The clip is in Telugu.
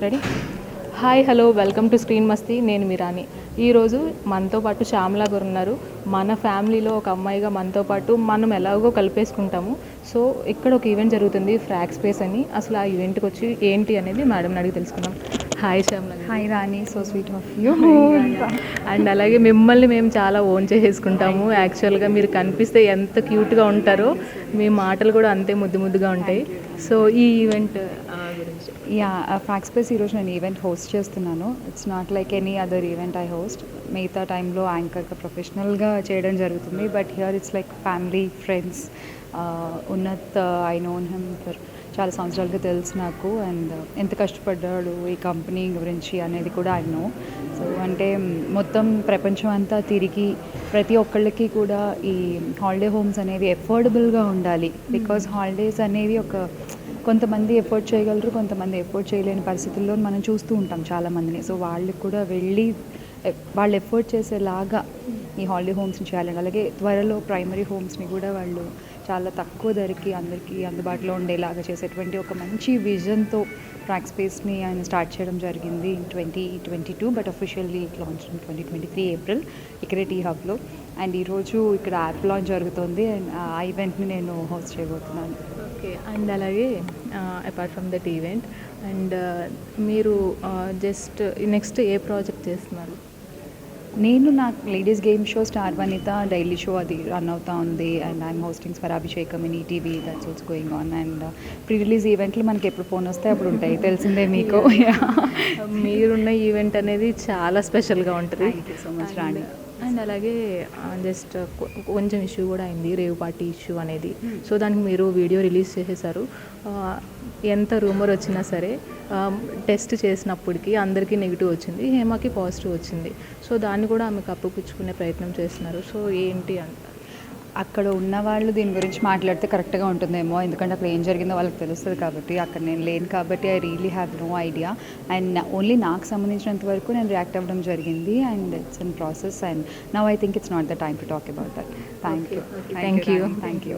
Ready? Hi hello welcome to screen మస్తీ. నేను మిరాని. ఈరోజు మనతో పాటు శ్యామలా గారు ఉన్నారు. మన ఫ్యామిలీలో ఒక అమ్మాయిగా మనతో పాటు మనం ఎలాగో కలిపేసుకుంటాము. సో ఇక్కడ ఒక ఈవెంట్ జరుగుతుంది, ఫ్రాక్ స్పేస్ అని. అసలు ఆ ఈవెంట్కి వచ్చి ఏంటి అనేది మేడంని అడిగి తెలుసుకుందాం. Hi Shyamala. Hi Rani, so sweet of you. And అలాగే మిమ్మల్ని మేము చాలా ఓన్ చేసేసుకుంటాము. యాక్చువల్గా మీరు కనిపిస్తే ఎంత క్యూట్గా ఉంటారో మీ మాటలు కూడా అంతే ముద్దుగా ఉంటాయి. సో ఈ ఈవెంట్ గురించి. ఫ్రాక్ స్పేస్ ఈరోజు నేను ఈవెంట్ హోస్ట్ చేస్తున్నాను. It's not like any other event I host. మిగతా టైంలో యాంకర్గా ప్రొఫెషనల్గా చేయడం జరుగుతుంది. But here it's like family, friends. Unnat, I known him for చాలా సంవత్సరాలుగా తెలుసు నాకు. అండ్ ఎంత కష్టపడ్డాడు ఈ కంపెనీ గురించి అనేది కూడా ఐ నో. సో అంటే మొత్తం ప్రపంచం అంతా తిరిగి ప్రతి ఒక్కళ్ళకి కూడా ఈ హాలిడే హోమ్స్ అనేవి ఎఫోర్డబుల్గా ఉండాలి. బికాజ్ హాలిడేస్ అనేవి కొంతమంది ఎఫోర్డ్ చేయగలరు, కొంతమంది ఎఫోర్డ్ చేయలేని పరిస్థితుల్లో మనం చూస్తూ ఉంటాం చాలామందిని. సో వాళ్ళు కూడా వెళ్ళి వాళ్ళు ఎఫోర్డ్ చేసేలాగా ఈ హాలిడే హోమ్స్ని చేయాలండి. అలాగే త్వరలో ప్రైమరీ హోమ్స్ని కూడా వాళ్ళు చాలా తక్కువ ధరకి అందరికీ అందుబాటులో ఉండేలాగా చేసేటువంటి ఒక మంచి విజన్తో ఫ్రాక్ స్పేస్ని ఆయన స్టార్ట్ చేయడం జరిగింది in 2022. But officially it launch in 2023 April ఇక్కడే టీ హబ్లో. అండ్ ఈరోజు ఇక్కడ యాప్ లాంచ్ జరుగుతుంది. అండ్ ఆ ఈవెంట్ని నేను హోస్ట్ చేయబోతున్నాను. ఓకే. అండ్ అలాగే apart from that event and మీరు జస్ట్ నెక్స్ట్ ఏ ప్రాజెక్ట్ చేస్తున్నారు? నేను నాకు ladies game show star Vanitha daily show అది రన్ అవుతా ఉంది. And I'm hosting Swarabhishekam in ETV, that's also going on. And pre release ఈవెంట్లు మనకి ఎప్పుడు ఫోన్ వస్తే అప్పుడు ఉంటాయి, తెలిసిందే మీకు. మీరున్న ఈవెంట్ అనేది చాలా స్పెషల్గా ఉంటుంది. Thank you so much Rani. And అలాగే జస్ట్ కొంచెం ఇష్యూ కూడా అయింది, రేవ్ పార్టీ ఇష్యూ అనేది. సో దానికి మీరు వీడియో రిలీజ్ చేసేసారు. ఎంత రూమర్ వచ్చినా సరే టెస్ట్ చేసినప్పటికీ అందరికీ నెగిటివ్ వచ్చింది, హేమకి పాజిటివ్ వచ్చింది. సో దాన్ని కూడా ఆమెకు అప్పుపుచ్చుకునే ప్రయత్నం చేస్తున్నారు. సో ఏంటి అంటారు? అక్కడ ఉన్న వాళ్ళు దీని గురించి మాట్లాడితే కరెక్ట్గా ఉంటుందేమో, ఎందుకంటే అక్కడ ఏం జరిగిందో వాళ్ళకి తెలుస్తుంది కాబట్టి. అక్కడ నేను లేను కాబట్టి I really have no idea. And only నాకు సంబంధించినంత వరకు నేను రియాక్ట్ అవ్వడం జరిగింది. And it's in process. And now I think it's not the time to talk about that. Thank you.